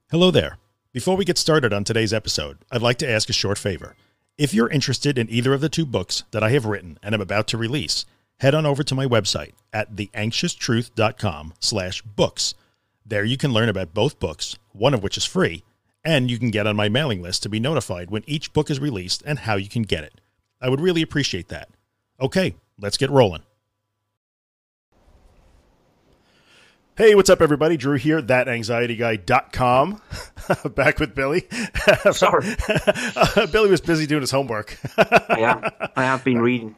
Hello there. Before we get started on today's episode, I'd like to ask a short favor. If you're interested in either of the two books that I have written and am about to release, head on over to my website at theanxioustruth.com/books. There you can learn about both books, one of which is free, and you can get on my mailing list to be notified when each book is released and how you can get it. I would really appreciate that. Okay, let's get rolling. Hey, what's up, everybody? Drew here, thatanxietyguy.com. Back with Billy. Sorry. Billy was busy doing his homework. I have been reading.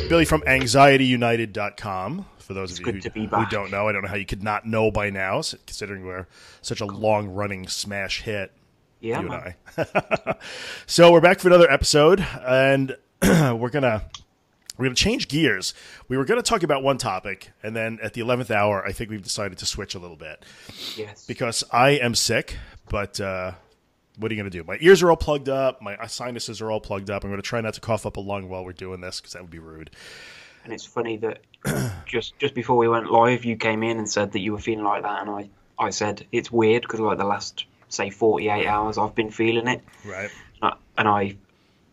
Billy from anxietyunited.com. For those of you who don't know, I don't know how you could not know by now, considering we're such a long-running smash hit. Yeah, you and I. So we're back for another episode, and we're gonna change gears. We were going to talk about one topic, and then at the 11th hour, I think we've decided to switch a little bit. Yes. Because I am sick, but what are you going to do? My ears are all plugged up. My sinuses are all plugged up. I'm going to try not to cough up a lung while we're doing this, because that would be rude. And it's funny that just before we went live, you came in and said that you were feeling like that, and I said it's weird, because like the last, say, 48 hours, I've been feeling it. Right. And I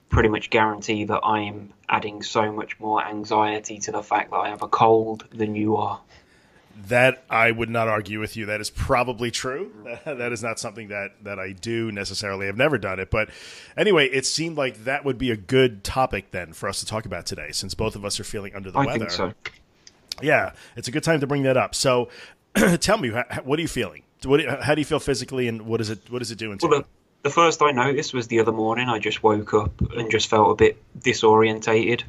pretty much guarantee that I am adding so much more anxiety to the fact that I have a cold than you are. That I would not argue with you. That is probably true. That is not something that I do necessarily. I've never done it. But anyway, it seemed like that would be a good topic then for us to talk about today, since both of us are feeling under the weather. I think so. Yeah, it's a good time to bring that up. So tell me, what are you feeling? How do you feel physically, and what is it doing to you? The first I noticed was the other morning. I just woke up and just felt a bit disorientated,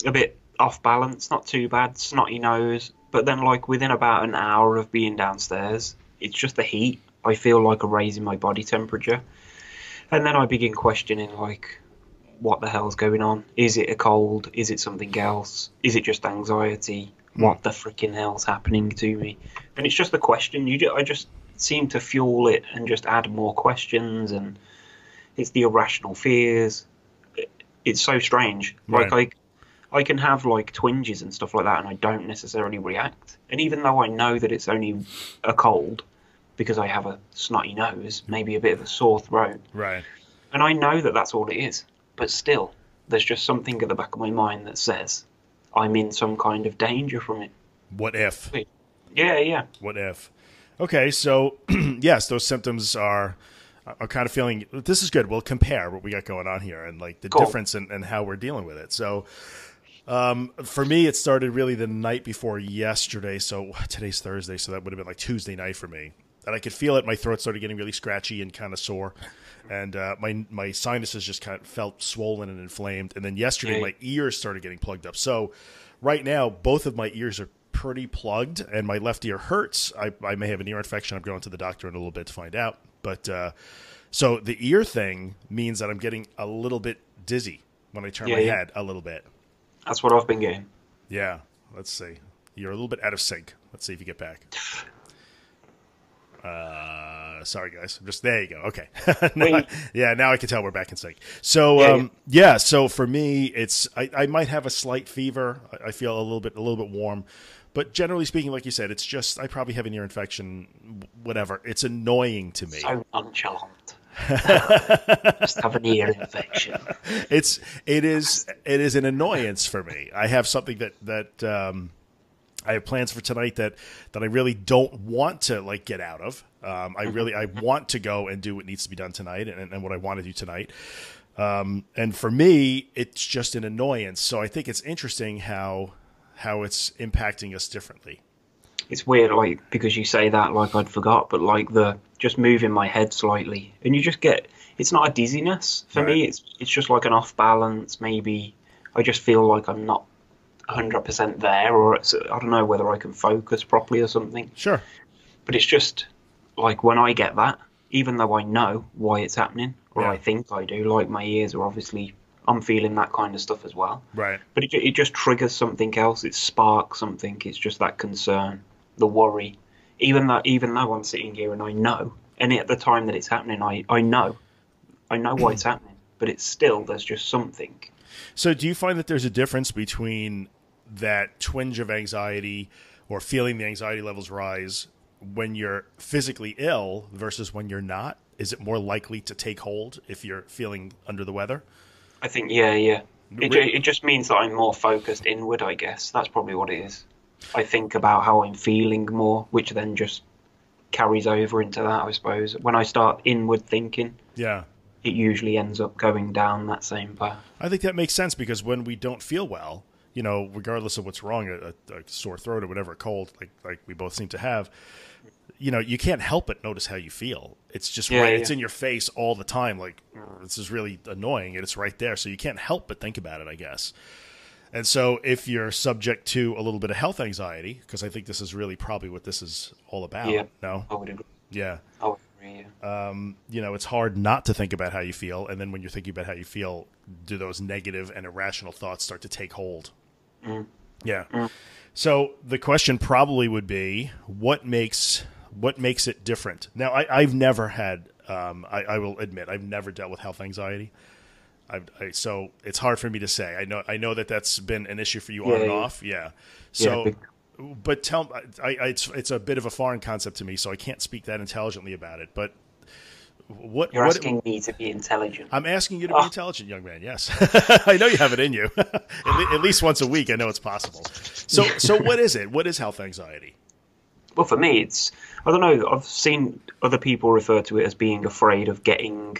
a bit off balance, not too bad, snotty nose. But then, like, within about an hour of being downstairs, it's just the heat. I feel like a raise in my body temperature. And then I begin questioning, like, what the hell's going on? Is it a cold? Is it something else? Is it just anxiety? What the freaking hell's happening to me? And it's just the question. I just seem to fuel it and just add more questions, and it's the irrational fears. It's so strange. Right. Like I can have like twinges and stuff like that, and I don't necessarily react. And even though I know that it's only a cold, because I have a snotty nose, maybe a bit of a sore throat, Right. and I know that that's all it is, but still, there's just something at the back of my mind that says I'm in some kind of danger from it. What if? Yeah. What if? Okay, so yes, those symptoms are kind of feeling. This is good. We'll compare what we got going on here and like the difference and how we're dealing with it. So for me, it started really the night before yesterday. So today's Thursday, so that would have been like Tuesday night for me. And I could feel it. My throat started getting really scratchy and kind of sore, and my sinuses just kind of felt swollen and inflamed. And then yesterday, my ears started getting plugged up. So right now, both of my ears are pretty plugged, and my left ear hurts. I may have an ear infection. I'm going to the doctor in a little bit to find out. But so the ear thing means that I'm getting a little bit dizzy when I turn my head a little bit. That's what I've been getting. Yeah. Let's see. You're a little bit out of sync. Let's see if you get back. Sorry, guys. There you go. Okay. Now I can tell we're back in sync. So, so for me, it's I might have a slight fever. I feel a little bit warm. But generally speaking, like you said, it's just I probably have an ear infection, whatever. It's annoying to me. So nonchalant. Just have an ear infection. It is an annoyance for me. I have something that I have plans for tonight that I really don't want to like get out of. I want to go and do what needs to be done tonight and what I want to do tonight. And for me, it's just an annoyance. So I think it's interesting how it's impacting us differently. It's weird, like, because you say that like I'd forgot, but like just moving my head slightly, and you just get, it's not a dizziness for me. It's just like an off balance. Maybe I just feel like I'm not 100% there, or I don't know whether I can focus properly or something. Sure. But it's just like when I get that, even though I know why it's happening, or I think I do, like my ears are obviously, I'm feeling that kind of stuff as well. Right. But it just triggers something else. It sparks something. It's just that concern, the worry. Even though I'm sitting here and I know, and at the time that it's happening, I know why it's happening, but it's still, there's just something. So do you find that there's a difference between that twinge of anxiety or feeling the anxiety levels rise when you're physically ill versus when you're not? Is it more likely to take hold if you're feeling under the weather? I think, yeah. It just means that I'm more focused inward, I guess. That's probably what it is. I think about how I'm feeling more, which then just carries over into that, I suppose. When I start inward thinking, yeah, it usually ends up going down that same path. I think that makes sense because when we don't feel well, you know, regardless of what's wrong, a sore throat or whatever, a cold, like we both seem to have, you know, you can't help but notice how you feel. It's just right. It's in your face all the time. Like, this is really annoying, and it's right there. So you can't help but think about it, I guess. And so if you're subject to a little bit of health anxiety, because I think this is really probably what this is all about. Yeah, no? I would agree. Yeah. I would agree, yeah. You know, it's hard not to think about how you feel. And then when you're thinking about how you feel, do those negative and irrational thoughts start to take hold? Mm. Yeah. Mm. So the question probably would be, what makes it different? Now, I've never had, I will admit, I've never dealt with health anxiety. So it's hard for me to say. I know that that's been an issue for you on and off. Yeah. So, but it's a bit of a foreign concept to me, so I can't speak that intelligently about it. But you're asking me to be intelligent. I'm asking you to be intelligent, young man. Yes, I know you have it in you. At least once a week, I know it's possible. So what is it? What is health anxiety? Well, for me, I don't know. I've seen other people refer to it as being afraid of getting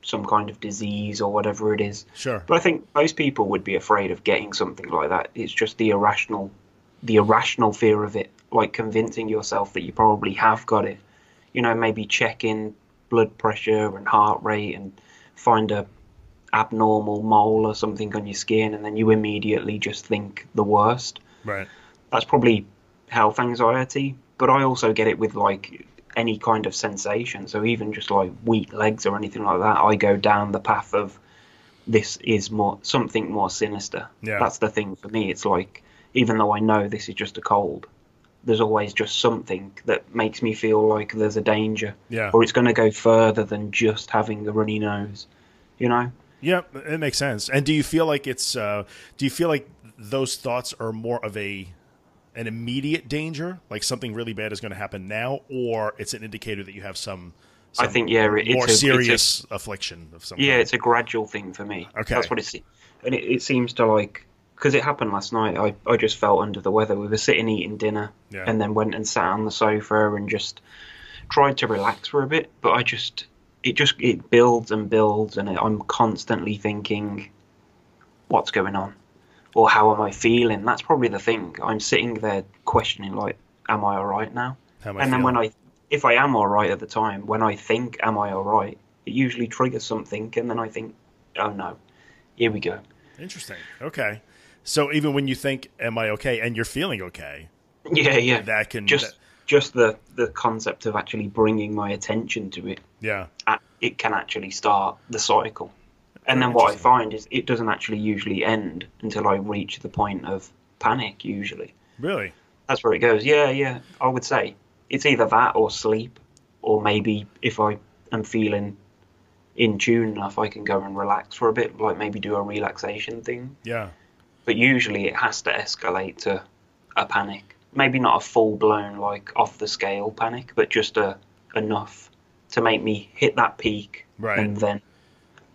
some kind of disease or whatever it is. Sure. But I think most people would be afraid of getting something like that. It's just the irrational fear of it, like convincing yourself that you probably have got it. You know, maybe checking blood pressure and heart rate and find a abnormal mole or something on your skin, and then you immediately just think the worst. Right. That's probably health anxiety, but I also get it with like any kind of sensation. So even just like weak legs or anything like that, I go down the path of this is something more sinister. Yeah. That's the thing for me. It's like, even though I know this is just a cold, there's always just something that makes me feel like there's a danger. Yeah. Or it's going to go further than just having a runny nose, you know? Yeah, it makes sense. And do you feel like those thoughts are more of an immediate danger, like something really bad is going to happen now, or it's an indicator that you have some I think, more serious affliction of some kind? Yeah, it's a gradual thing for me. Okay. That's what it's, and it seems to like, because it happened last night, I just felt under the weather. We were sitting eating dinner, and then went and sat on the sofa and just tried to relax for a bit, but it builds and builds, and I'm constantly thinking, what's going on? Or how am I feeling? That's probably the thing. I'm sitting there questioning, like, am I all right now? And then if I am all right at the time, when I think, am I all right? It usually triggers something, and then I think, oh no, here we go. Interesting. Okay. So even when you think, am I okay, and you're feeling okay. Yeah. That can just the concept of actually bringing my attention to it. Yeah. It can actually start the cycle. And then what I find is it doesn't actually usually end until I reach the point of panic, usually. Really? That's where it goes. Yeah. I would say it's either that or sleep, or maybe if I am feeling in tune enough, I can go and relax for a bit, like maybe do a relaxation thing. Yeah. But usually it has to escalate to a panic. Maybe not a full-blown, like, off-the-scale panic, but just enough to make me hit that peak and then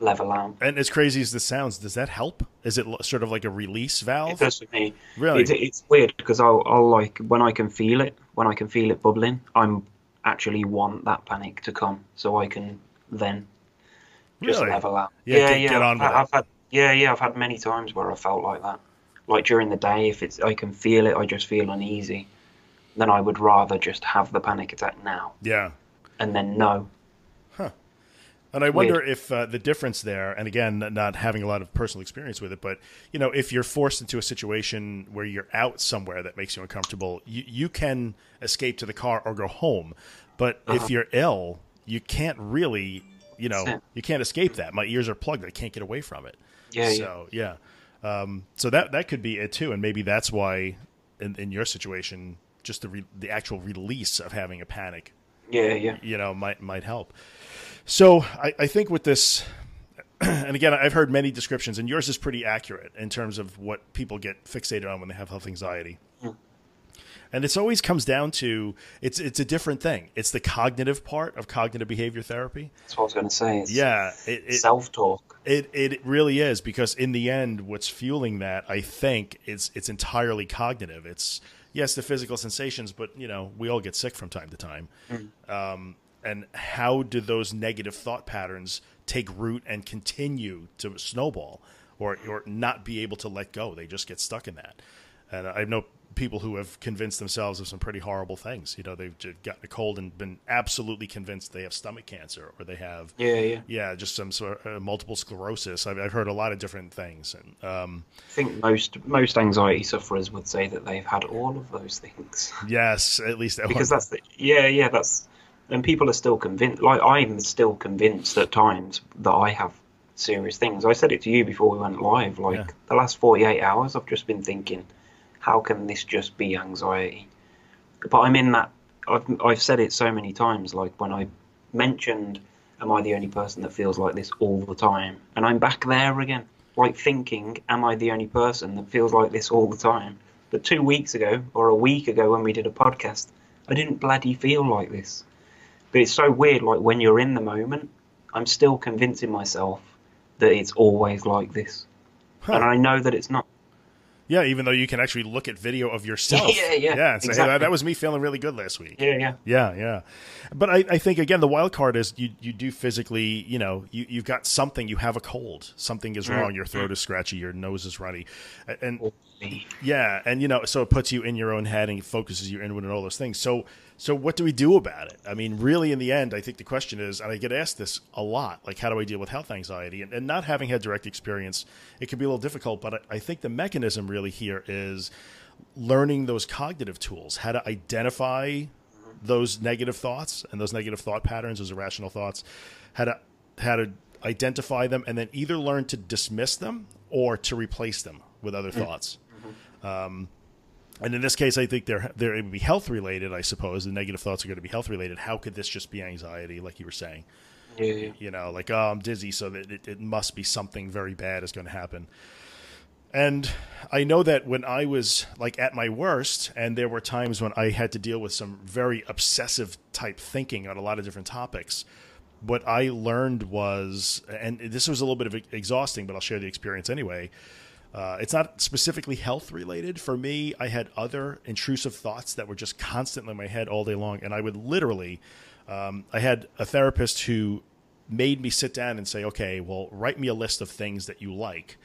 level out. And as crazy as this sounds, does that help? Is it sort of like a release valve? It does for me. Really? It's weird because I'll like, when I can feel it bubbling, I'm actually want that panic to come so I can then just level out. Yeah, get on with it. I've had many times where I felt like that. Like during the day, if I can feel it, I just feel uneasy. Then I would rather just have the panic attack now. Yeah. And then no. Huh. And I wonder if the difference there, and again, not having a lot of personal experience with it, but you know, if you're forced into a situation where you're out somewhere that makes you uncomfortable, you can escape to the car or go home. But if you're ill, you can't really, you can't escape that. My ears are plugged. I can't get away from it. Yeah. So that could be it too, and maybe that's why, in your situation, just the actual release of having a panic, might help. So I think with this, and again, I've heard many descriptions, and yours is pretty accurate in terms of what people get fixated on when they have health anxiety. And it's always comes down to it's a different thing. It's the cognitive part of cognitive behavior therapy. That's what I was going to say. It's Yeah, self-talk. it really is, because in the end, what's fueling that, I think, it's entirely cognitive. It's yes, the physical sensations, but we all get sick from time to time. And how do those negative thought patterns take root and continue to snowball, or not be able to let go? They just get stuck in that. And I know people who have convinced themselves of some pretty horrible things. They've just gotten a cold and been absolutely convinced they have stomach cancer, or they have just some sort of multiple sclerosis. I've heard a lot of different things. And I think most anxiety sufferers would say that they've had all of those things. Yes, at least because that's that's. And people are still convinced. Like, I'm still convinced at times that I have serious things. I said it to you before we went live. The last 48 hours, I've just been thinking, how can this just be anxiety? But I'm in that. I've said it so many times. Like when I mentioned, am I the only person that feels like this all the time? And I'm back there again, like thinking, am I the only person that feels like this all the time? But 2 weeks ago or a week ago when we did a podcast, I didn't bloody feel like this. But it's so weird. Like when you're in the moment, I'm still convincing myself that it's always like this, and I know that it's not. Yeah, even though you can actually look at video of yourself. Yeah. And say, exactly. hey, that was me feeling really good last week. Yeah. But I think, again, the wild card is you do physically, you've got something, you have a cold. Something is wrong. Your throat is scratchy. Your nose is runny. And so it puts you in your own head and focuses you inward and all those things. So what do we do about it? I mean, really, in the end, I think the question is, and I get asked this a lot, like, how do I deal with health anxiety? And not having had direct experience, it can be a little difficult, but I think the mechanism really here is learning those cognitive tools, how to identify those negative thoughts and those negative thought patterns, those irrational thoughts, how to identify them, and then either learn to dismiss them or to replace them with other thoughts. And in this case, I think it would be health related. I suppose the negative thoughts are going to be health related. How could this just be anxiety, like you were saying? Like, oh, I'm dizzy, so that it must be something very bad is going to happen. And I know that when I was like at my worst, and there were times when I had to deal with some very obsessive type thinking on a lot of different topics, what I learned was, and this was a little bit of exhausting, but I'll share the experience anyway. It's not specifically health related. For me, I had other intrusive thoughts that were just constantly in my head all day long. And I would literally, I had a therapist who made me sit down and say, okay, well, write me a list of things that you like.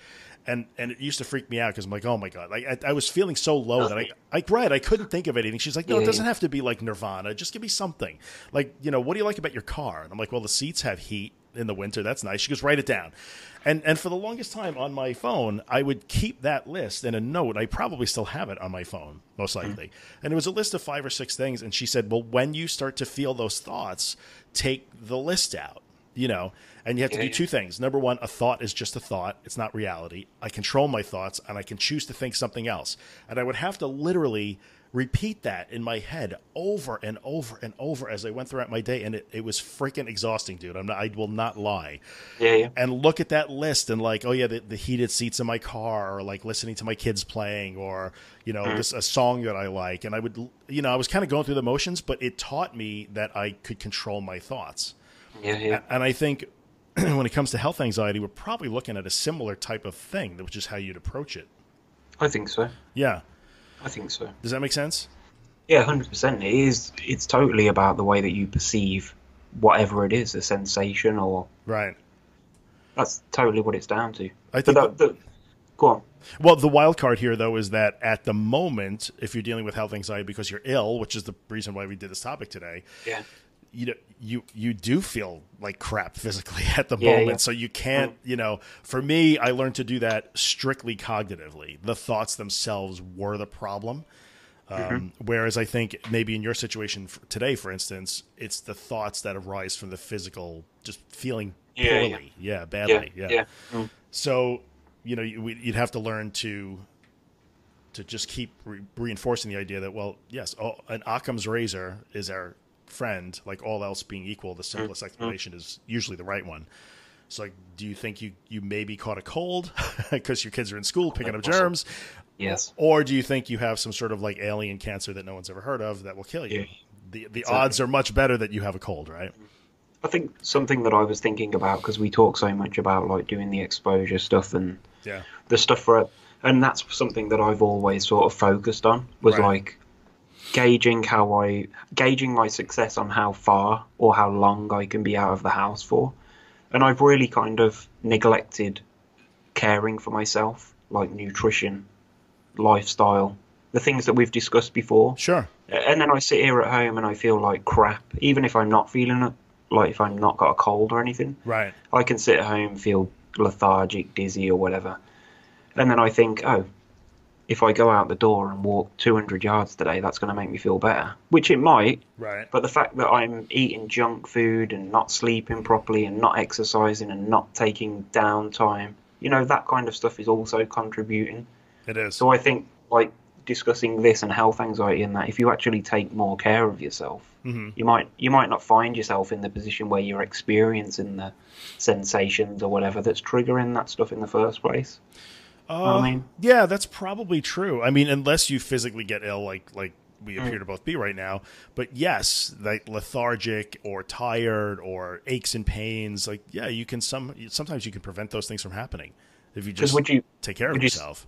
And it used to freak me out because I'm like, oh my God, I was feeling so low that I couldn't think of anything. She's like, no, it doesn't have to be like Nirvana. Just give me something. Like, what do you like about your car? And I'm like, well, the seats have heat in the winter. That's nice. She goes, write it down. And for the longest time on my phone, I would keep that list in a note. I probably still have it on my phone, most likely. And it was a list of 5 or 6 things. And she said, well, when you start to feel those thoughts, take the list out, and you have to do 2 things. Number 1, a thought is just a thought. It's not reality. I control my thoughts, and I can choose to think something else. And I would have to literally repeat that in my head over and over and over as I went throughout my day. And it was freaking exhausting, dude. I will not lie. And look at that list and like, oh yeah, the heated seats in my car, or like listening to my kids playing, or, a song that I like. And I would, I was kind of going through the motions, but it taught me that I could control my thoughts. And I think when it comes to health anxiety, we're probably looking at a similar type of thing, which is how you'd approach it. I think so. Yeah. I think so. Does that make sense? Yeah, 100%. It is. It's totally about the way that you perceive whatever it is, a sensation or... Right. That's totally what it's down to. I think go on. Well, the wild card here, though, is that at the moment, if you're dealing with health anxiety because you're ill, which is the reason why we did this topic today, you do feel like crap physically at the moment. So you can't, for me, I learned to do that strictly cognitively. The thoughts themselves were the problem. Whereas I think maybe in your situation today, for instance, it's the thoughts that arise from the physical, just feeling poorly. Badly. So, you'd have to learn to just keep reinforcing the idea that, well, yes, an Occam's razor is our friend, like all else being equal, the simplest explanation is usually the right one. So, like, do you think you maybe caught a cold because your kids are in school picking up Awesome. germs? Yes. Or do you think you have some sort of like alien cancer that no one's ever heard of that will kill you? Yeah. The Exactly. odds are much better that you have a cold, right? I think something that I was thinking about, because we talk so much about like doing the exposure stuff and Yeah. the stuff for, and that's something that I've always sort of focused on, was Right. like gauging my success on how far or how long I can be out of the house for. And I've really kind of neglected caring for myself, like nutrition, lifestyle, the things that we've discussed before. Sure. And then I sit here at home and I feel like crap, even if I'm not feeling it, like if I'm not got a cold or anything. Right. I can sit at home, feel lethargic, dizzy, or whatever. And then I think, oh, if I go out the door and walk 200 yards today, that's going to make me feel better, which it might. Right. But the fact that I'm eating junk food and not sleeping properly and not exercising and not taking downtime, that kind of stuff is also contributing. It is. So I think, like, discussing this and health anxiety and that, if you actually take more care of yourself, you might not find yourself in the position where you're experiencing the sensations or whatever that's triggering that stuff in the first place. You know what I mean? Yeah, that's probably true. I mean, unless you physically get ill, like we appear to both be right now. But yes, like lethargic or tired or aches and pains, like yeah, you can sometimes you can prevent those things from happening if you just take care of yourself.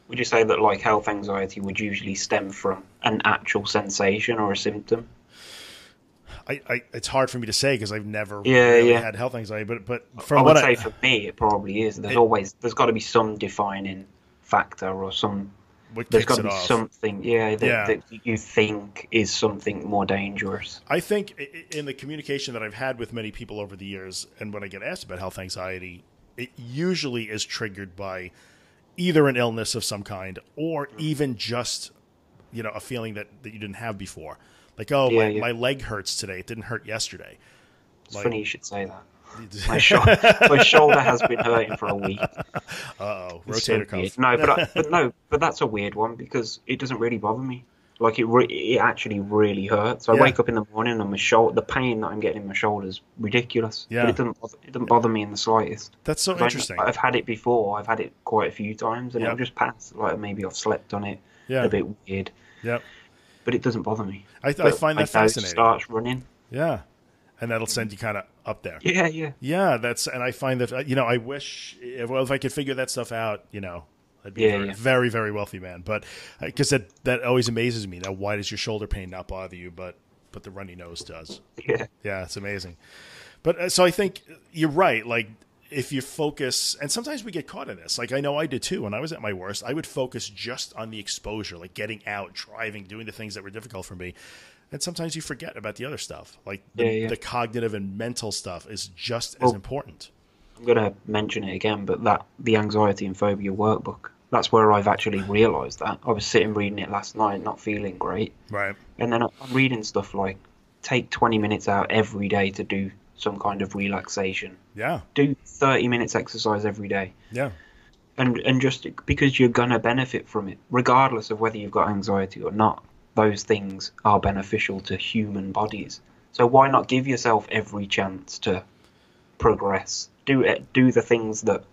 Would you say that like health anxiety would usually stem from an actual sensation or a symptom? It's hard for me to say because I've never really had health anxiety, but from I what would say for me, it probably is. There's got to be some defining factor or there's got to be something, that you think is something more dangerous. I think in the communication that I've had with many people over the years, and when I get asked about health anxiety, it usually is triggered by either an illness of some kind or even just, a feeling that you didn't have before. Like, my leg hurts today. It didn't hurt yesterday. It's funny you should say that. My shoulder has been hurting for a week. Uh-oh, rotator cuff. No, but that's a weird one because it doesn't really bother me. Like it actually really hurts. I wake up in the morning and the pain that I'm getting in my shoulder is ridiculous. Yeah. But it doesn't bother me in the slightest. That's so interesting. I've had it before. I've had it quite a few times, and it'll just pass. Like maybe I've slept on it. Yeah. A bit weird. Yep. But it doesn't bother me. I find that fascinating. Starts running. Yeah. And that'll send you kind of up there. Yeah. Yeah, and I find that, I wish, if I could figure that stuff out, I'd be a very, very wealthy man. But because that always amazes me. Now, why does your shoulder pain not bother you, but the runny nose does? Yeah. Yeah, it's amazing. But so I think you're right. Like, if you focus, and sometimes we get caught in this. Like, I know I did too. When I was at my worst, I would focus just on the exposure, like getting out, driving, doing the things that were difficult for me. And sometimes you forget about the other stuff. Like the cognitive and mental stuff is just as important. I'm going to mention it again, but the anxiety and phobia workbook, that's where I've actually realised that. I was sitting reading it last night, not feeling great. Right. And then I'm reading stuff like, take 20 minutes out every day to do some kind of relaxation. Yeah. Do 30 minutes exercise every day. Yeah. And just because you're going to benefit from it, regardless of whether you've got anxiety or not, those things are beneficial to human bodies. So why not give yourself every chance to progress? Do the things that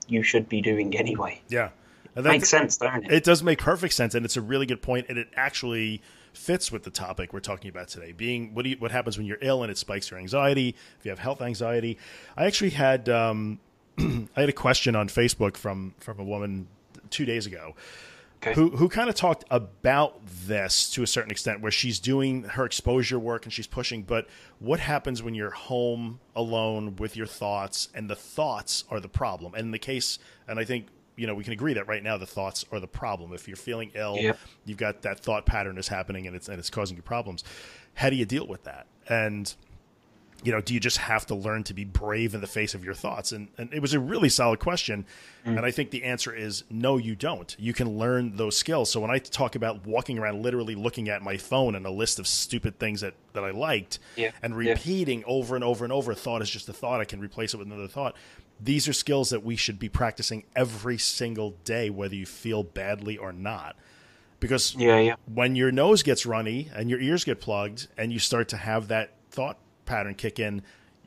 you should be doing anyway. Yeah. And makes sense, doesn't it? It does make perfect sense, and it's a really good point, and it actually fits with the topic we're talking about today. Being what happens when you're ill and it spikes your anxiety, if you have health anxiety. I actually had I had a question on Facebook from a woman 2 days ago. Okay. Who kind of talked about this to a certain extent, where she's doing her exposure work and she's pushing, but what happens when you're home alone with your thoughts, and the thoughts are the problem? And in the case, and I think, we can agree that right now the thoughts are the problem. If you're feeling ill, you've got that thought pattern is happening and it's causing you problems. How do you deal with that? And do you just have to learn to be brave in the face of your thoughts? And it was a really solid question. And I think the answer is no, you don't. You can learn those skills. So when I talk about walking around literally looking at my phone and a list of stupid things that I liked and repeating over and over and over, thought is just a thought, I can replace it with another thought. These are skills that we should be practicing every single day, whether you feel badly or not. Because when your nose gets runny and your ears get plugged and you start to have that thought pattern kick in,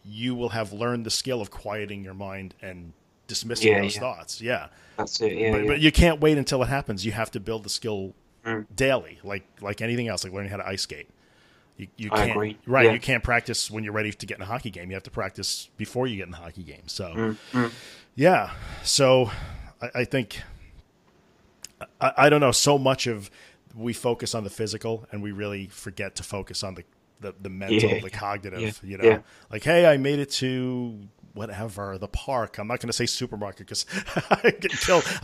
you will have learned the skill of quieting your mind and dismissing those thoughts. Yeah. That's it. Yeah, but you can't wait until it happens. You have to build the skill Mm. daily, like anything else, like learning how to ice skate. You I can't, agree. right? Yeah. You can't practice when you're ready to get in a hockey game. You have to practice before you get in the hockey game. So, yeah. So, I think I don't know. So much of we focus on the physical, and we really forget to focus on the mental, the cognitive. You know, like, hey, I made it to whatever, the park. I'm not going to say supermarket because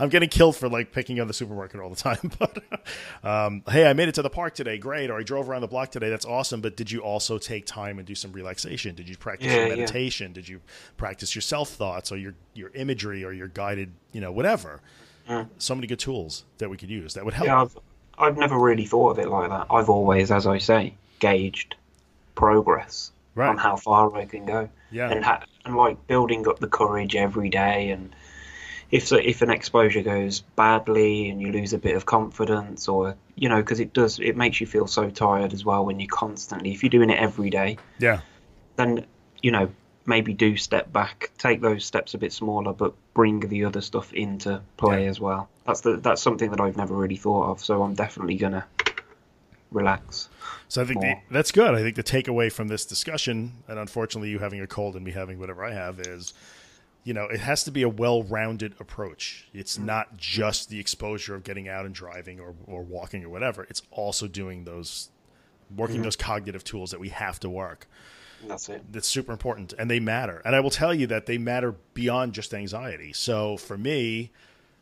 I'm getting killed for like picking on the supermarket all the time. But hey, I made it to the park today. Great. Or I drove around the block today. That's awesome. But did you also take time and do some relaxation? Did you practice your meditation? Did you practice your self thoughts or your imagery or your guided, whatever? So many good tools that we could use that would help. Yeah, I've never really thought of it like that. I've always, as I say, gauged progress on how far I can go. Yeah. And like building up the courage every day. And if an exposure goes badly and you lose a bit of confidence, or because it makes you feel so tired as well when you constantly, if you're doing it every day, then maybe do step back, take those steps a bit smaller, but bring the other stuff into play as well. That's something that I've never really thought of. So I'm definitely gonna relax. So I think that's good. I think the takeaway from this discussion, and unfortunately you having a cold and me having whatever I have, is, it has to be a well-rounded approach. It's not just the exposure of getting out and driving or walking or whatever. It's also doing working those cognitive tools that we have to work. That's it. That's super important, and they matter. And I will tell you that they matter beyond just anxiety. So for me,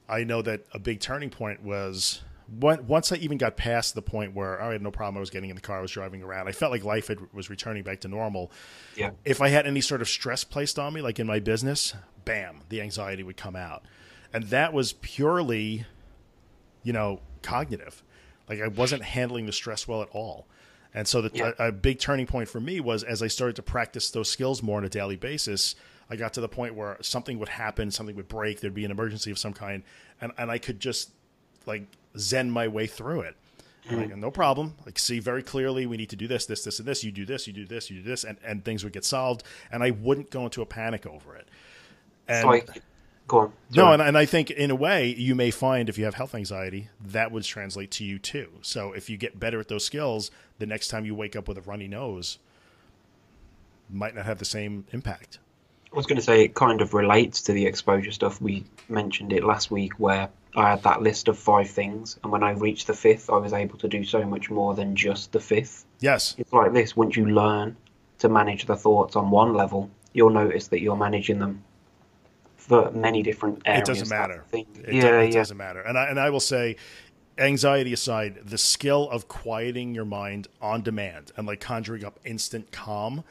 I know that a big turning point was once I even got past the point where I had no problem. I was getting in the car, I was driving around. I felt like life was returning back to normal. Yeah. If I had any sort of stress placed on me, like in my business, bam, the anxiety would come out. And that was purely, cognitive. Like I wasn't handling the stress well at all. And so a big turning point for me was as I started to practice those skills more on a daily basis, I got to the point where something would happen, something would break, there'd be an emergency of some kind, and I could just like zen my way through it. Like, no problem. Like, see very clearly, we need to do this, this, this, and this. You do this, you do this, you do this, and things would get solved, and I wouldn't go into a panic over it. And go on. No, and I think in a way you may find if you have health anxiety, that would translate to you too. So if you get better at those skills, the next time you wake up with a runny nose, might not have the same impact. I was going to say it kind of relates to the exposure stuff. We mentioned it last week where I had that list of 5 things, and when I reached the 5th, I was able to do so much more than just the 5th. Yes. It's like this. Once you learn to manage the thoughts on one level, you'll notice that you're managing them for many different areas. It doesn't matter. It doesn't matter. And I will say, anxiety aside, the skill of quieting your mind on demand and like conjuring up instant calm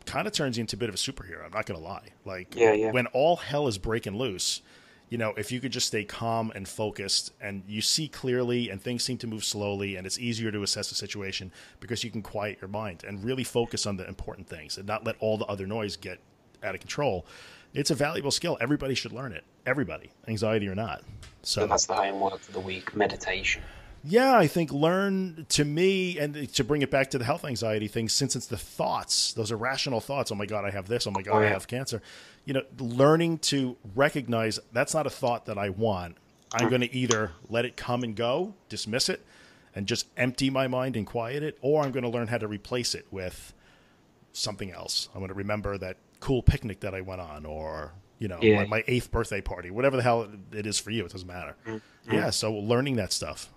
kind of turns you into a bit of a superhero. I'm not going to lie. Like when all hell is breaking loose, if you could just stay calm and focused and you see clearly and things seem to move slowly and it's easier to assess a situation because you can quiet your mind and really focus on the important things and not let all the other noise get out of control. It's a valuable skill. Everybody should learn it. Everybody, anxiety or not. So that's the homework for the week, meditation. Yeah, I think learn, to me, and to bring it back to the health anxiety thing, since it's the thoughts, those irrational thoughts, oh my God, I have this, oh my God, I have cancer, learning to recognize that's not a thought that I want. I'm going to either let it come and go, dismiss it, and just empty my mind and quiet it, or I'm going to learn how to replace it with something else. I'm going to remember that cool picnic that I went on, or my 8th birthday party, whatever the hell it is for you, it doesn't matter. Yeah, so learning that stuff.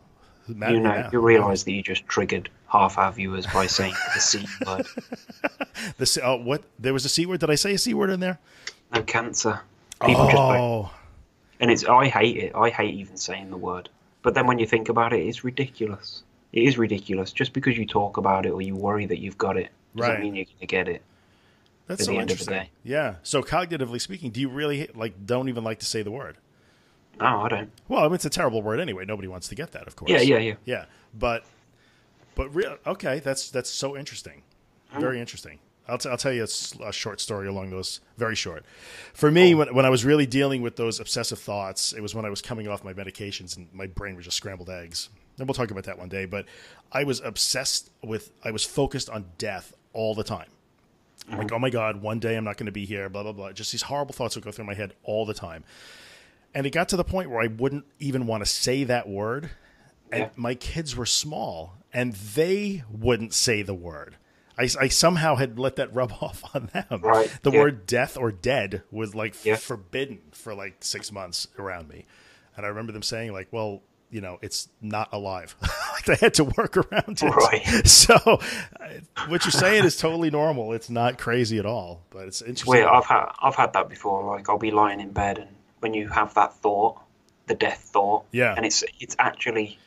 You realize that you just triggered half our viewers by saying the C word. What? There was a C word? Did I say a C word in there? No, cancer. People just I hate it. I hate even saying the word. But then when you think about it, it's ridiculous. It is ridiculous. Just because you talk about it or you worry that you've got it doesn't mean you're going to get it. That's so interesting. Yeah. So cognitively speaking, do you really don't even like to say the word? No, I don't. Well, I mean, it's a terrible word anyway. Nobody wants to get that, of course. Yeah. But okay, that's so interesting. Very interesting. I'll tell you a short story along those, very short. For me, when I was really dealing with those obsessive thoughts, it was when I was coming off my medications and my brain was just scrambled eggs. And we'll talk about that one day. But I was focused on death all the time. Like, oh my God, one day I'm not going to be here, blah, blah, blah. Just these horrible thoughts would go through my head all the time. And it got to the point where I wouldn't even want to say that word. And my kids were small, and they wouldn't say the word. I somehow had let that rub off on them. Right. The word death or dead was like forbidden for like 6 months around me. And I remember them saying like, well, you know, it's not alive. Like they had to work around it. Right. So what you're saying is totally normal. It's not crazy at all, but it's interesting. Weird. I've had that before. Like I'll be lying in bed, and when you have that thought, the death thought, and it's actually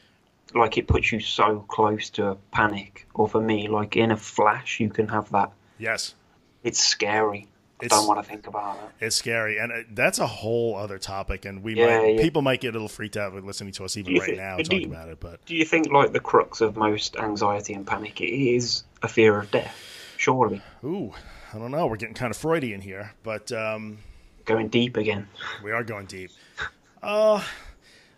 like it puts you so close to a panic. Or for me, like in a flash, you can have that. Yes. It's scary. I don't want to think about it. It's scary, and that's a whole other topic. And people might get a little freaked out with listening to us even right now talking about it. But do you think like the crux of most anxiety and panic is a fear of death? Surely. Ooh, I don't know. We're getting kind of Freudian here, but going deep again. We are going deep. I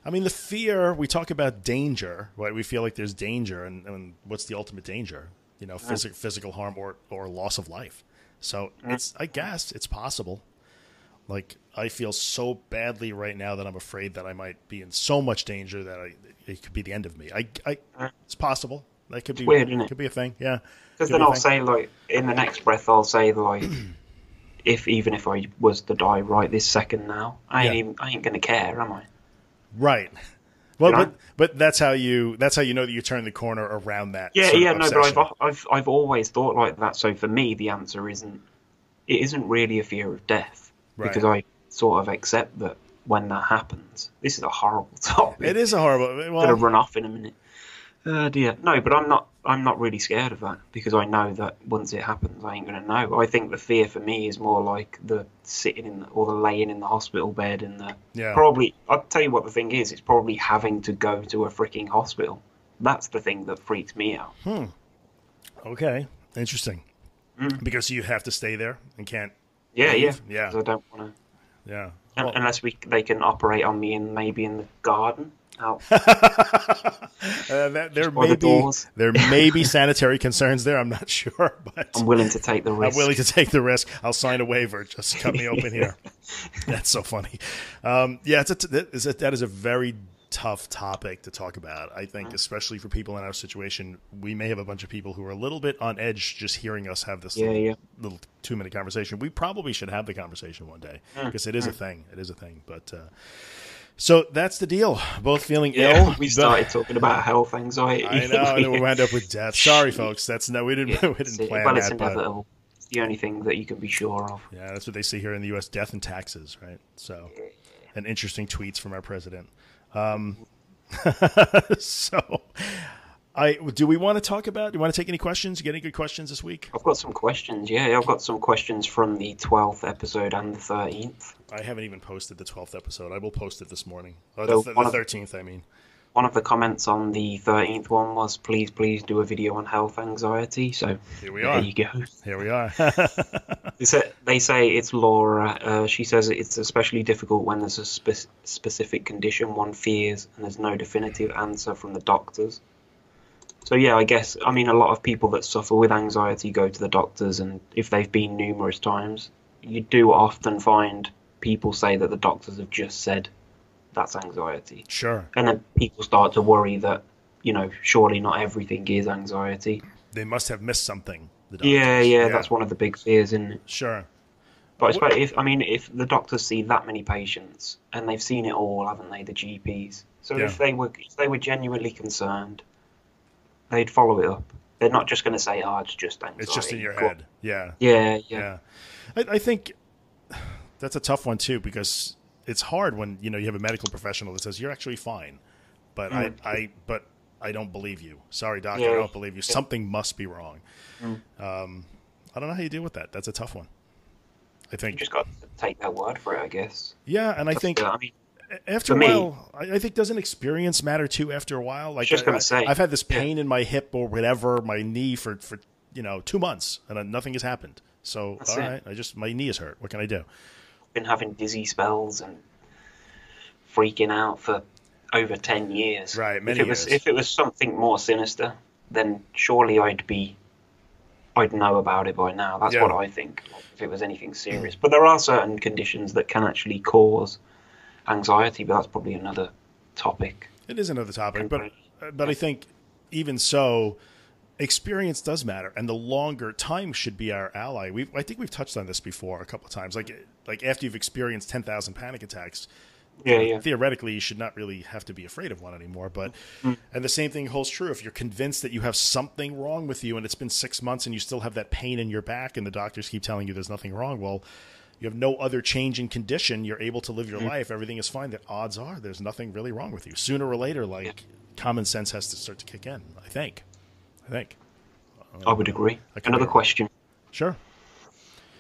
mean, the fear. We talk about danger, right? We feel like there's danger, and what's the ultimate danger? You know, physical harm or loss of life. So I guess it's possible. Like I feel so badly right now that I'm afraid that I might be in so much danger that it could be the end of me. It's possible. That could be weird, isn't it? Could be a thing. Yeah. Because then I'll say like in the next breath I'll say like even if I was to die right this second now, I ain't gonna care, am I? Right. Well, but that's how you know that you turn the corner around that. But I've always thought like that. So for me, the answer isn't really a fear of death because I sort of accept that when that happens, this is a horrible topic. It is a horrible. Well, gonna run off in a minute. Dear, no, but I'm not really scared of that because I know that once it happens, I ain't gonna know. I think the fear for me is more like the sitting or the laying in the hospital bed and probably. I'll tell you what the thing is. It's probably having to go to a freaking hospital. That's the thing that freaks me out. Okay, interesting. Because you have to stay there and can't. Yeah. Yeah. I don't want to. Yeah. Unless they can operate on me maybe in the garden. There may be sanitary concerns there. I'm not sure, but I'm willing to take the risk. I'm willing to take the risk. I'll sign a waiver. Just cut me open here. That's so funny. That is a very tough topic to talk about. I think, especially for people in our situation, we may have a bunch of people who are a little bit on edge just hearing us have this little 2-minute conversation. We probably should have the conversation one day because it is a thing. It is a thing, but. So that's the deal. Both feeling ill. We started talking about health anxiety. I know, and then we wound up with death. Sorry, folks. We didn't plan that. It's inevitable. It's the only thing that you can be sure of. Yeah, that's what they say here in the U.S. Death and taxes, right? So, and interesting tweets from our president. Do we want to talk about? Do you want to take any questions? You get any good questions this week? I've got some questions. Yeah, I've got some questions from the 12th episode and the 13th. I haven't even posted the 12th episode. I will post it this morning. The 13th, I mean. One of the comments on the 13th one was, please do a video on health anxiety. So here we are. There you go. Here we are. They say it's Laura. She says it's especially difficult when there's a specific condition one fears and there's no definitive answer from the doctors. So yeah, I guess, I mean, a lot of people that suffer with anxiety go to the doctors, and if they've been numerous times, you do often find people say that the doctors have just said that's anxiety. Sure. And then people start to worry that, you know, surely not everything is anxiety. They must have missed something. The doctors. Yeah, that's one of the big fears, isn't it? Sure. But if the doctors see that many patients and they've seen it all, haven't they, the GPs? So if they were genuinely concerned, they'd follow it up. They're not just going to say, it's just anxiety. It's just in your head. Yeah. Yeah. I think that's a tough one, too, because it's hard when, you know, you have a medical professional that says, you're actually fine. But I don't believe you. Sorry, doctor, I don't believe you. Something must be wrong. I don't know how you deal with that. That's a tough one. I think you just got to take their word for it, I guess. Yeah, and I think... After a while, I think doesn't experience matter too? After a while, like I've had this pain in my hip or whatever, my knee for 2 months, and nothing has happened. So That's all right, my knee is hurt. What can I do? Been having dizzy spells and freaking out for over 10 years. Right, If it was something more sinister, then surely I'd be I'd know about it by now. That's Yeah. what I think, like, if it was anything serious. But there are certain conditions that can actually cause anxiety, but that's probably another topic. It is another topic, but Completely. I think even so, experience does matter, and the longer time should be our ally. I think we've touched on this before a couple of times. Like after you've experienced 10,000 panic attacks, Yeah. theoretically you should not really have to be afraid of one anymore. But and the same thing holds true if you're convinced that you have something wrong with you, and it's been 6 months and you still have that pain in your back, and the doctors keep telling you there's nothing wrong. Well, you have no other change in condition. You're able to live your life. Everything is fine. The odds are there's nothing really wrong with you. Sooner or later, common sense has to start to kick in. I think. I would agree. I could Another be- question. Sure.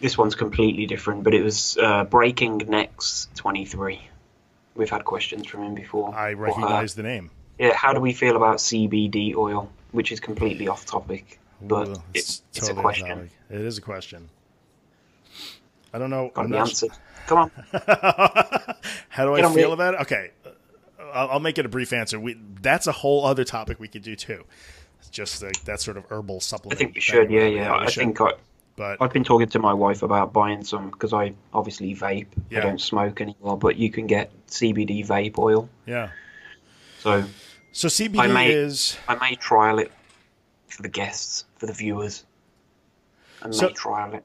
This one's completely different, but it was Breaking Necks 23. We've had questions from him before. I recognize the name. Yeah, how do we feel about CBD oil, which is completely off topic, but Ooh, it's a totally question. off-topic. It is a question. I don't know. Got I'm the not answer. Come on. How do Get I on feel me. about it? Okay, I'll make it a brief answer. That's a whole other topic we could do too. It's just that sort of herbal I supplement. think we thing, should. Yeah, whatever. yeah. we I should. think But I've been talking to my wife about buying some because I obviously vape. Yeah. I don't smoke anymore, but you can get CBD vape oil. yeah. So So I CBD may is I may trial it for the guests, for the viewers. I may So- trial it.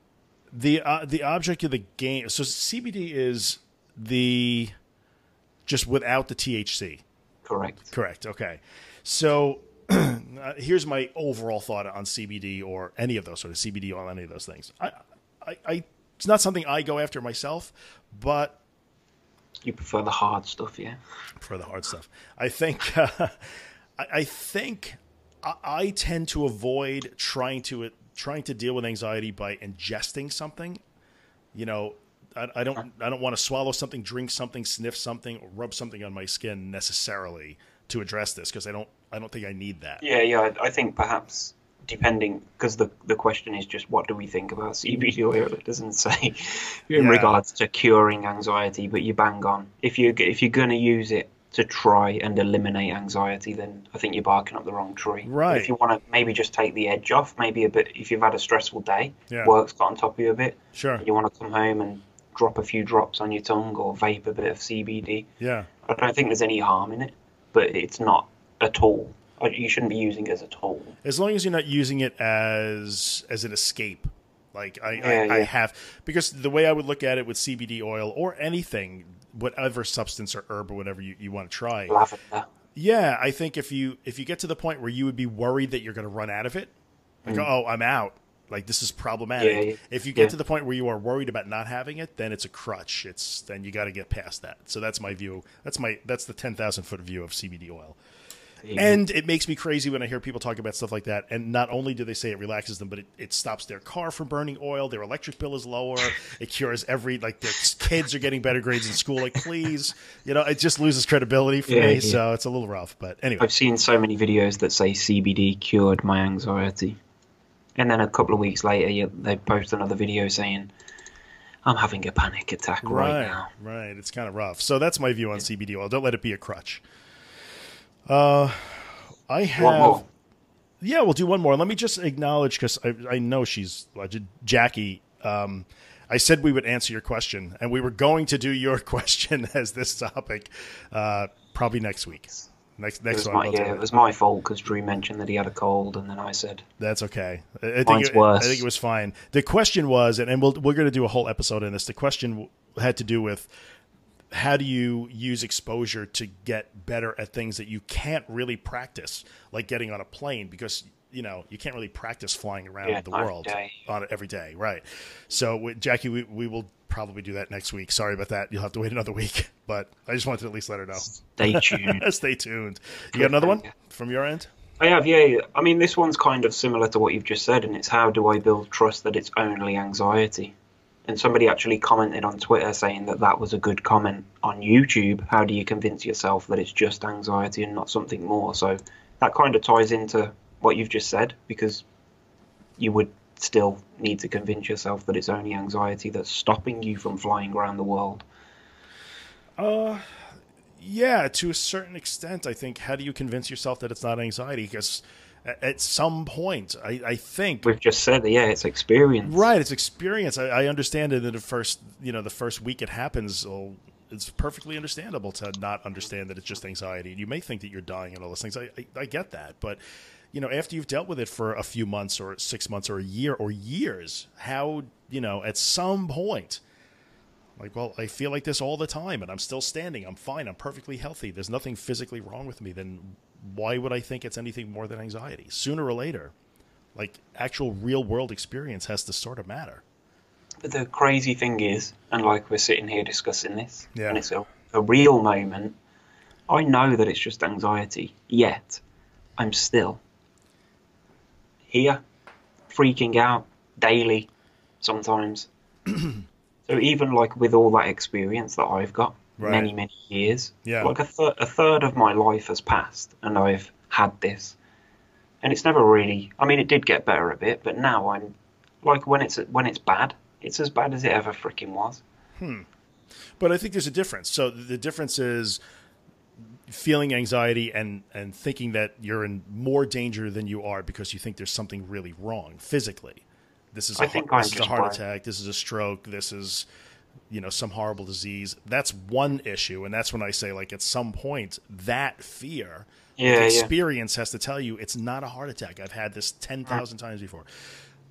the object of the game. So CBD is the just without the THC. Correct. Correct. Okay. So here's my overall thought on CBD or any of those sort of CBD oil, any of those things. It's not something I go after myself, but You prefer the hard stuff, yeah? for the hard stuff, I think I think I tend to avoid trying to deal with anxiety by ingesting something. You know, I don't want to swallow something, drink something, sniff something, or rub something on my skin necessarily to address this because I don't think I need that. Yeah. I think perhaps depending, because the question is just what do we think about CBD oil? It doesn't say in Yeah. regards to curing anxiety, but you bang on. If you're going to use it to try and eliminate anxiety, then I think you're barking up the wrong tree. But Right. if you want to maybe just take the edge off, maybe a bit, if you've had a stressful day, Yeah. work's got on top of you a bit, Sure. and you want to come home and drop a few drops on your tongue or vape a bit of CBD, Yeah. I don't think there's any harm in it, but it's not a tool. You shouldn't be using it as a tool. As long as you're not using it as an escape. Like I Yeah. have, because the way I would look at it with CBD oil or anything, whatever substance or herb or whatever you want to try. Lavender. Yeah, I think if you get to the point where you would be worried that you're going to run out of it, like oh, I'm out. Like this is problematic. Yeah. If you get Yeah. to the point where you are worried about not having it, then it's a crutch. Then you got to get past that. So that's my view. That's the 10,000-foot view of CBD oil. And it makes me crazy when I hear people talk about stuff like that. And not only do they say it relaxes them, but it stops their car from burning oil. Their electric bill is lower. It cures their kids are getting better grades in school. Like, please, it just loses credibility for me. Yeah. So it's a little rough. But anyway, I've seen so many videos that say CBD cured my anxiety. And then a couple of weeks later, they post another video saying, I'm having a panic attack right now. Right. It's kind of rough. So that's my view on CBD oil. Don't let it be a crutch. I have. One more. Yeah, we'll do one more. Let me just acknowledge, because I know she's Jackie. I said we would answer your question, and we were going to do your question as this topic probably next week. Next one. It was my fault because Drew mentioned that he had a cold, and then I said, That's okay. I Mine's worse. think it was fine. The question was, and we're going to do a whole episode on this. The question had to do with how do you use exposure to get better at things that you can't really practice, like getting on a plane, because you can't really practice flying around the world on it every day, right? So, Jackie, we will probably do that next week. Sorry about that. You'll have to wait another week, but I just wanted to at least let her know. Stay tuned. Stay tuned. You got another one from your end? I have, yeah. I mean, this one's kind of similar to what you've just said, and it's how do I build trust that it's only anxiety? And somebody actually commented on Twitter saying that was a good comment on YouTube. How do you convince yourself that it's just anxiety and not something more? So that kind of ties into what you've just said, because you would still need to convince yourself that it's only anxiety that's stopping you from flying around the world. Yeah, to a certain extent, I think. How do you convince yourself that it's not anxiety? Because At some point, I think we've just said that. Yeah, it's experience. Right, it's experience. I understand it in the first week it happens. Well, it's perfectly understandable to not understand that it's just anxiety. You may think that you're dying and all those things. I get that, but after you've dealt with it for a few months or 6 months or a year or years, how at some point, like, well, I feel like this all the time, and I'm still standing. I'm fine. I'm perfectly healthy. There's nothing physically wrong with me. Then why would I think it's anything more than anxiety? Sooner or later, like, actual real-world experience has to sort of matter. But the crazy thing is, and like we're sitting here discussing this, Yeah. and it's a real moment, I know that it's just anxiety, yet I'm still here, freaking out daily sometimes. So even like with all that experience that I've got, Right. many years, Yeah. like a third of my life has passed, and I've had this, and it's never really. I mean, it did get better a bit, but now I'm like when it's bad, it's as bad as it ever freaking was. But I think there's a difference. So the difference is feeling anxiety and thinking that you're in more danger than you are because you think there's something really wrong physically. This is I think I'm this is a just heart worried. attack. This is a stroke. This is some horrible disease. That's one issue, and that's when I say, like, at some point that fear, Yeah, the yeah. experience has to tell you it's not a heart attack. I've had this 10,000 times before.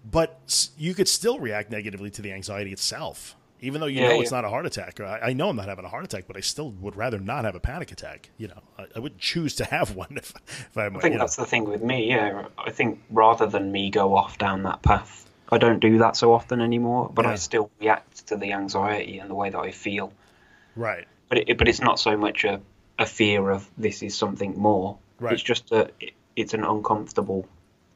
But you could still react negatively to the anxiety itself, even though Yeah, it's yeah. not a heart attack. I know I'm not having a heart attack, but I still would rather not have a panic attack. I wouldn't choose to have one if I'm. I think that's the thing with me. Yeah, I think rather than me go off down that path, I don't do that so often anymore. But Yeah. I still react to the anxiety and the way that I feel. Right. But it's not so much a fear of this is something more. Right. It's just it's an uncomfortable.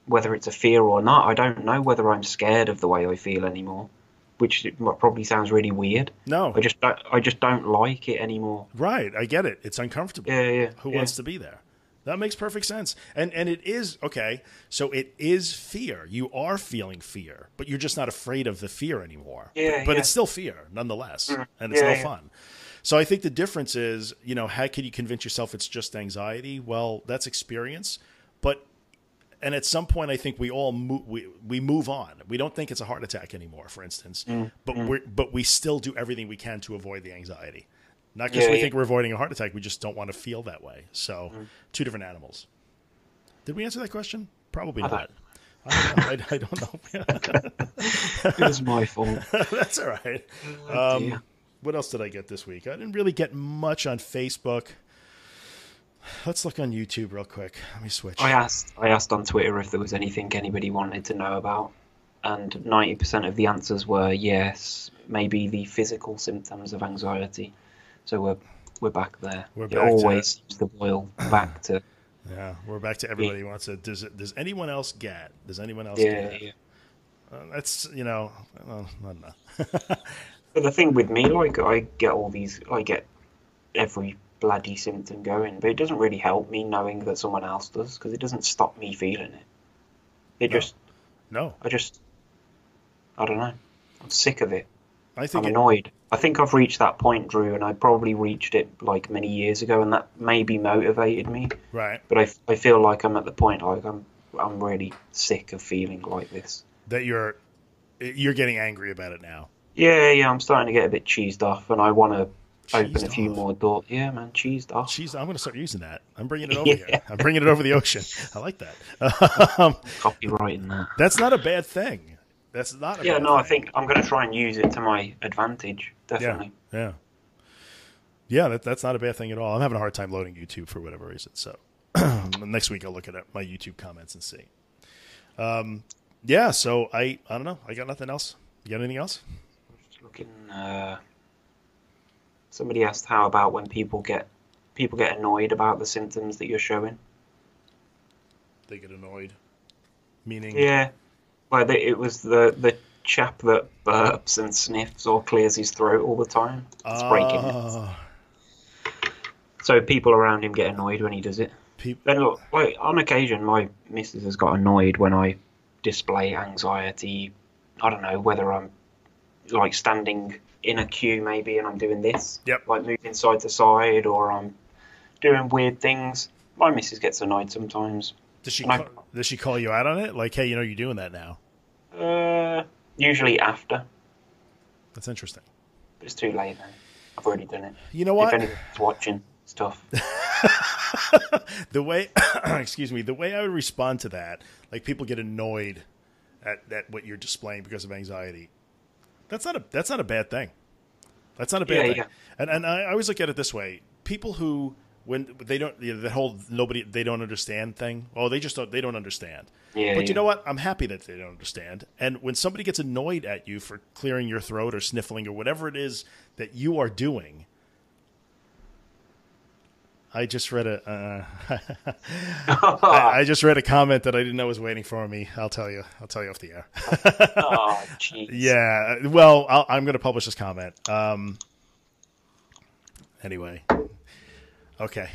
Whether it's a fear or not, I don't know whether I'm scared of the way I feel anymore, which probably sounds really weird. No. I just don't like it anymore. Right. I get it. It's uncomfortable. Yeah. Who yeah. wants to be there? That makes perfect sense. And it is, okay, so it is fear. You are feeling fear, but you're just not afraid of the fear anymore. Yeah, but yeah. it's still fear, nonetheless, and it's Yeah, no yeah. fun. So I think the difference is, how can you convince yourself it's just anxiety? Well, that's experience. And at some point, I think we all we move on. We don't think it's a heart attack anymore, for instance, but we still do everything we can to avoid the anxiety. Not because we think we're avoiding a heart attack. We just don't want to feel that way. So, two different animals. Did we answer that question? Probably not. I don't know. It was my fault. That's all right. Dear. What else did I get this week? I didn't really get much on Facebook. Let's look on YouTube real quick. Let me switch. I asked on Twitter if there was anything anybody wanted to know about, and 90% of the answers were yes, maybe the physical symptoms of anxiety. So we're back there. We're It back to always seems to boil back to Yeah, we're back to everybody wants to. Does anyone else get? Does anyone else yeah. get? yeah. That's I don't know. But the thing with me, like I get every bloody symptom going, but it doesn't really help me knowing that someone else does because it doesn't stop me feeling it. It No. just No, I don't know. I'm sick of it. I think I'm annoyed. I think I've reached that point, Drew, and I probably reached it like many years ago, and that maybe motivated me. right But I feel like I'm at the point like I'm really sick of feeling like this. that you're getting angry about it now. Yeah, I'm starting to get a bit cheesed off, and I want to open Cheesed a few off? more doors. Yeah, man, cheesed off. Jeez, I'm going to start using that. I'm bringing it over here. I'm bringing it over the ocean. I like that. Copywriting that. That's not a bad thing. That's not a Yeah, bad no, I thing. think I'm going to try and use it to my advantage. Definitely. Yeah, that's not a bad thing at all. I'm having a hard time loading YouTube for whatever reason. So next week I'll look at my YouTube comments and see. So I don't know. I got nothing else. You got anything else? Just looking. Somebody asked how about when people get annoyed about the symptoms that you're showing. They get annoyed. Meaning, Yeah. Well, it was the chap that burps and sniffs or clears his throat all the time. It's breaking it. So people around him get annoyed when he does it. Then look, like on occasion, my missus has got annoyed when I display anxiety. I don't know whether I'm like standing in a queue maybe and I'm doing this, Yep. like moving side to side, or I'm doing weird things. My missus gets annoyed sometimes. Does she call you out on it? Like, hey, you're doing that now. Usually after. That's interesting. But it's too late then. I've already done it. You know what? If anyone's watching, it's tough. The way, excuse me, the way I would respond to that, like people get annoyed at what you're displaying because of anxiety. That's not a bad thing. That's not a bad thing. Yeah. And I always look at it this way: people who, when they don't, the whole they don't understand thing. Oh, they don't understand. Yeah. But you know what? I'm happy that they don't understand. And when somebody gets annoyed at you for clearing your throat or sniffling or whatever it is that you are doing. I just read I just read a comment that I didn't know was waiting for me. I'll tell you off the air. Oh, jeez. Yeah. Well, I'm going to publish this comment. Anyway. Okay.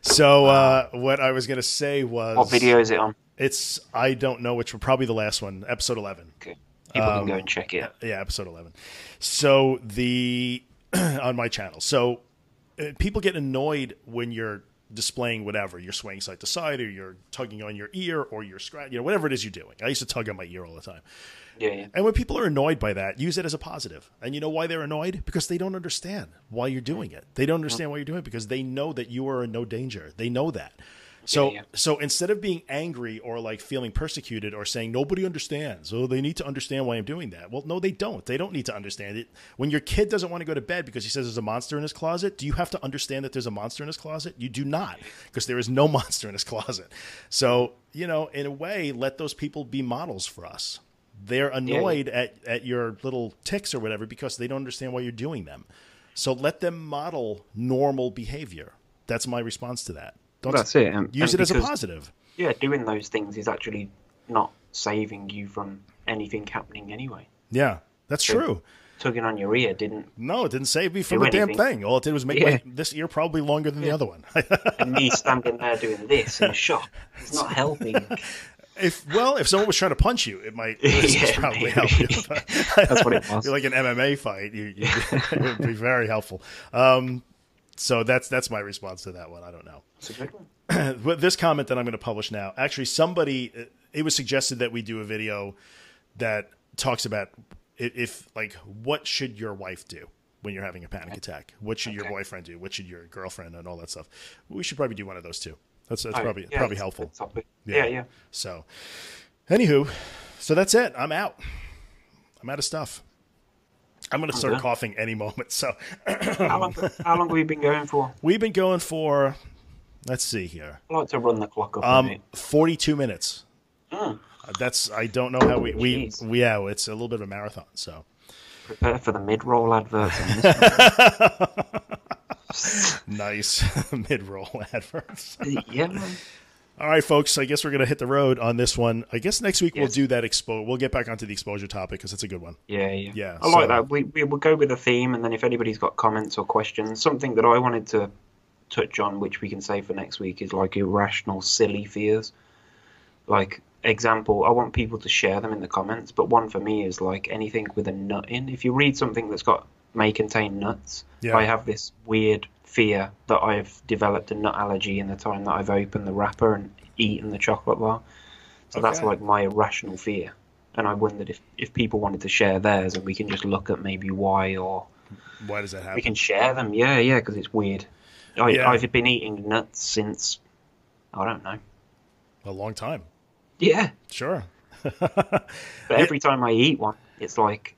So what I was going to say was... What video is it on? I don't know which one. Probably the last one, episode 11. Okay. People can go and check it. Yeah, episode 11. So on my channel. So people get annoyed when you're displaying whatever. You're swaying side to side, or you're tugging on your ear, or you're scratching, whatever it is you're doing. I used to tug on my ear all the time. Yeah. And when people are annoyed by that, use it as a positive. And you know why they're annoyed? Because they don't understand why you're doing it. They don't understand why you're doing it because they know that you are in no danger. They know that. So instead of being angry or like feeling persecuted or saying nobody understands, they need to understand why I'm doing that. Well, no, they don't. They don't need to understand it. When your kid doesn't want to go to bed because he says there's a monster in his closet, do you have to understand that there's a monster in his closet? You do not, because there is no monster in his closet. So, in a way, let those people be models for us. They're annoyed at your little tics or whatever because they don't understand why you're doing them. So let them model normal behavior. That's my response to that. That's it. Use it as a positive. Yeah, doing those things is actually not saving you from anything happening anyway. Yeah, that's true. Tugging on your ear didn't... No, it didn't save me from the damn thing. All it did was make this ear probably longer than the other one. And me standing there doing this in shock. It's not helping. If someone was trying to punch you, it might probably help you. That's what it was. You're like an MMA fight. It would be very helpful. So that's my response to that one. I don't know. That's a good one. But this comment that I'm going to publish now, actually it was suggested that we do a video that talks about what should your wife do when you're having a panic attack? What should your boyfriend do? What should your girlfriend and all that stuff? We should probably do one of those too. That's probably helpful. Yeah. So, anywho, that's it. I'm out. I'm out of stuff. I'm going to start coughing any moment. So, how long have we been going for? We've been going for, let's see here. I like to run the clock up. 42 minutes. Mm. I don't know how it's a little bit of a marathon. So, prepare for the mid-roll adverts. Nice mid-roll adverts. Yeah, man. All right, folks. I guess we're going to hit the road on this one. I guess next week we'll do that We'll get back onto the exposure topic because it's a good one. Yeah. I like that. We will go with a theme, and then if anybody's got comments or questions, something that I wanted to touch on, which we can say for next week, is like irrational, silly fears. Like, example, I want people to share them in the comments, but one for me is like anything with a nut in. If you read something that's may contain nuts, I have this weird fear that I've developed a nut allergy in the time that I've opened the wrapper and eaten the chocolate bar. So that's like my irrational fear. And I wondered if people wanted to share theirs, and we can just look at maybe why does that happen? We can share them. Yeah, because it's weird. I've been eating nuts since, I don't know, a long time. Yeah. Sure. But every time I eat one, it's like,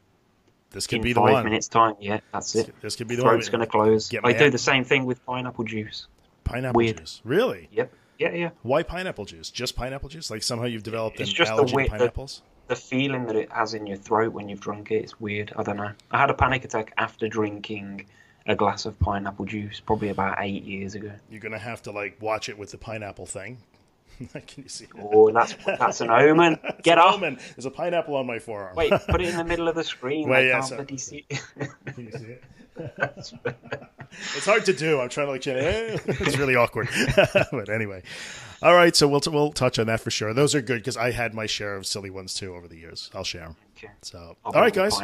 this could in be the 5 minutes time, that's it. This could be the Throat's going to close. I do the same thing with pineapple juice. Pineapple juice? Really? Yep. Yeah. Why pineapple juice? Just pineapple juice? Like somehow you've developed an just allergy to pineapples? The feeling that it has in your throat when you've drunk it, it's weird. I don't know. I had a panic attack after drinking a glass of pineapple juice probably about 8 years ago. You're going to have to watch it with the pineapple thing. Can you see that? Oh, that's an omen. Get off. Omen. There's a pineapple on my forearm. Wait, put it in the middle of the screen. Wait, I can't bloody see it. Can you see it? It's hard to do. I'm trying to it's really awkward. But anyway. All right, so we'll touch on that for sure. Those are good because I had my share of silly ones too over the years. I'll share them. Okay. So, all right, guys.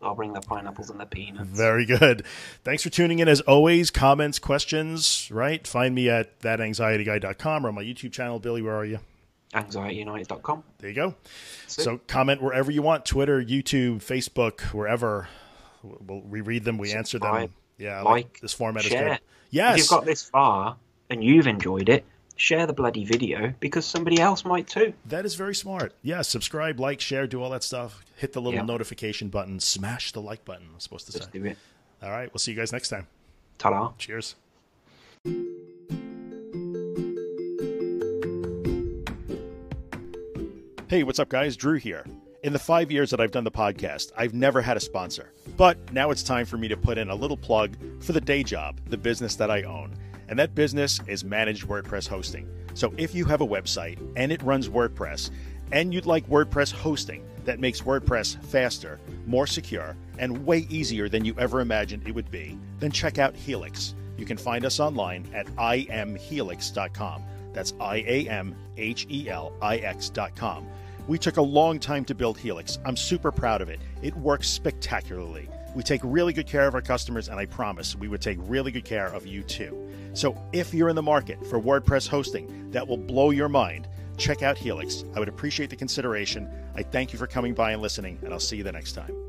I'll bring the pineapples and the peanuts. Very good. Thanks for tuning in. As always, comments, questions, right? Find me at thatanxietyguy.com or on my YouTube channel. Billy, where are you? AnxietyUnited.com. There you go. So comment wherever you want. Twitter, YouTube, Facebook, wherever. We read them. We answer them. Yeah, like this format share. Is good. Yes. If you've got this far and you've enjoyed it, share the bloody video because somebody else might too. That is very smart. Yeah, subscribe, like, share, do all that stuff. Hit the little notification button. Smash the like button, I'm supposed to say. Just do it. All right, we'll see you guys next time. Ta-da. Cheers. Hey, what's up, guys? Drew here. In the 5 years that I've done the podcast, I've never had a sponsor. But now it's time for me to put in a little plug for the day job, the business that I own. And that business is Managed WordPress Hosting. So if you have a website and it runs WordPress, and you'd like WordPress hosting that makes WordPress faster, more secure, and way easier than you ever imagined it would be, then check out Helix. You can find us online at imhelix.com. That's IAMHELIX.com. We took a long time to build Helix. I'm super proud of it. It works spectacularly. We take really good care of our customers, and I promise we would take really good care of you too. So if you're in the market for WordPress hosting that will blow your mind, check out Helix. I would appreciate the consideration. I thank you for coming by and listening, and I'll see you the next time.